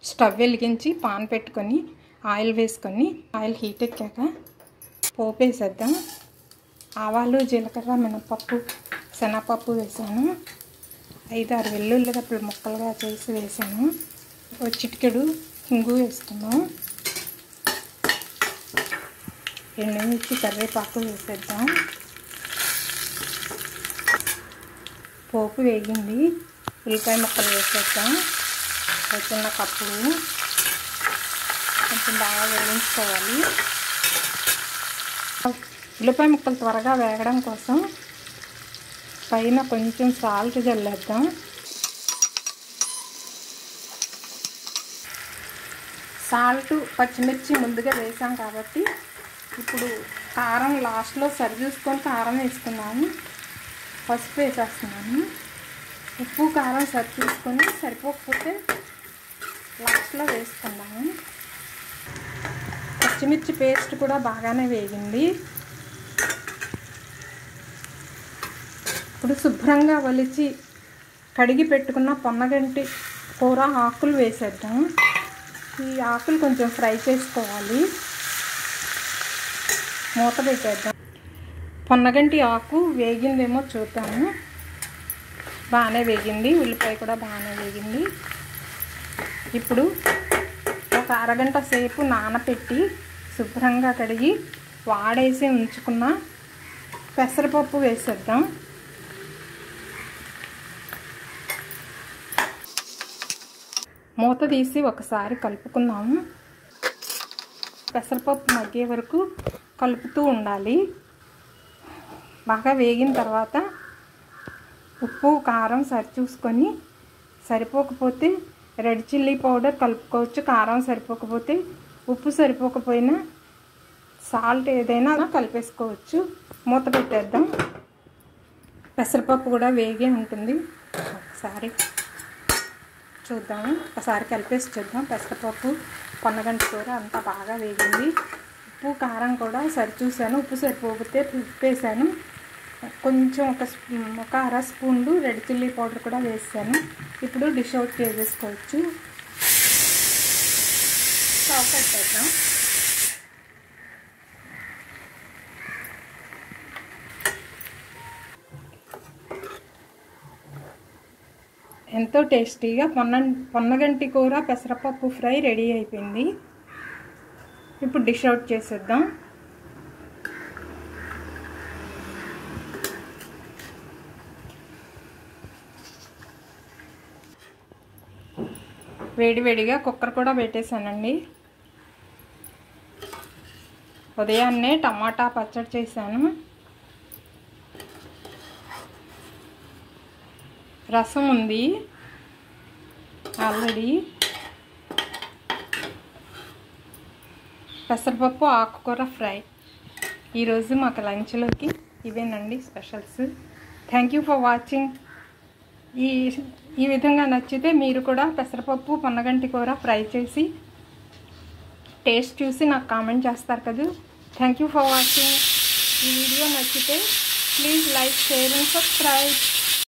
Stove వెలిగించి pan పెట్టుకొని oil వేసుకొని ఆయిల్ హీట్ ఎక్కాక పోపు వేసేద్దాం. ఆవాలు, జీలకర్ర, మినపప్పు, శనగపప్పు వేసాను. 5-6 వెల్లుల్లి రెబ్బలు ముక్కలుగా చేసి వేసాను. ఒక చిటికెడు ఇంగు వేసుకుందాం. ఎండుమిర్చి, కరివేపాకు వేసేద్దాం. పోపు వేగింది. ఉల్లిపాయ ముక్కలు వేసేద్దాం. చిన్న కప్పులు కొంచెం బాగా వేయించుకోవాలి. ఉల్లిపాయ ముక్కలు త్వరగా వేగడం కోసం పైన కొంచెం సాల్ట్ జల్లేద్దాం. సాల్ట్, పచ్చిమిర్చి ముందుగా వేసాం కాబట్టి ఇప్పుడు కారం లాస్ట్లో సరి చూసుకొని కారం వేసుకున్నాము. పసుపు వేసేస్తున్నాను. ఉప్పు, కారం సరి చూసుకొని సరిపోకపోతే లాస్ట్లో వేసుకున్నాము. పచ్చిమిర్చి పేస్ట్ కూడా బాగానే వేగింది. ఇప్పుడు శుభ్రంగా ఒలిచి కడిగి పెట్టుకున్న పొన్నగంటి కూర ఆకులు వేసేద్దాం. ఈ ఆకులు కొంచెం ఫ్రై చేసుకోవాలి. మూత పెట్టేద్దాం. పొన్నగంటి ఆకు వేగిందేమో చూద్దాము. బాగానే వేగింది. ఉల్లిపాయ కూడా బాగానే వేగింది. ఇప్పుడు ఒక అరగంట సేపు నానపెట్టి శుభ్రంగా కడిగి వాడేసి ఉంచుకున్న పెసరపప్పు వేసేద్దాం. మూత తీసి ఒకసారి కలుపుకుందాము. పెసరపప్పు మగ్గే వరకు కలుపుతూ ఉండాలి. బాగా వేగిన తర్వాత ఉప్పు, కారం సరి చూసుకొని సరిపోకపోతే రెడ్ చిల్లీ పౌడర్ కలుపుకోవచ్చు. కారం సరిపోకపోతే, ఉప్పు సరిపోకపోయినా సాల్ట్ ఏదైనా కలిపేసుకోవచ్చు. మూత పెట్టేద్దాం. పెసరపప్పు కూడా వేగే ఉంటుంది. ఒకసారి చూద్దాము. ఒకసారి కలిపేసి చూద్దాం. పెసరపప్పు, పొన్నగంటి కూర అంతా బాగా వేగింది. ఉప్పు, కారం కూడా సరి చూసాను. ఉప్పు సరిపోకపోతే ఉప్పు వేసాను. కొంచెం ఒక అర స్పూన్లు రెడ్ చిల్లీ పౌడర్ కూడా వేసాను. ఇప్పుడు డిష్ అవుట్ చేసేసుకోవచ్చు. స్టవ్ పెట్టేద్దాం. ఎంతో టేస్టీగా పొన్నగంటి కూర పెసరపప్పు ఫ్రై రెడీ అయిపోయింది. ఇప్పుడు డిష్ అవుట్ చేసేద్దాం. వేడివేడిగా కుక్కర్ కూడా పెట్టేశానండి. ఉదయాన్నే టమాటా పచ్చడి చేశాను. రసం ఉంది ఆల్రెడీ. పెసరపప్పు, ఆకుకూర ఫ్రై. ఈరోజు మాకు లంచ్లోకి ఇవేనండి specials. Thank you for watching. ఈ విధంగా నచ్చితే మీరు కూడా పెసరపప్పు, పొన్నగంటి కూర ఫ్రై చేసి టేస్ట్ చూసి నాకు కామెంట్ చేస్తారు కదా. Thank you for watching. ఈ వీడియో నచ్చితే please like, share and subscribe.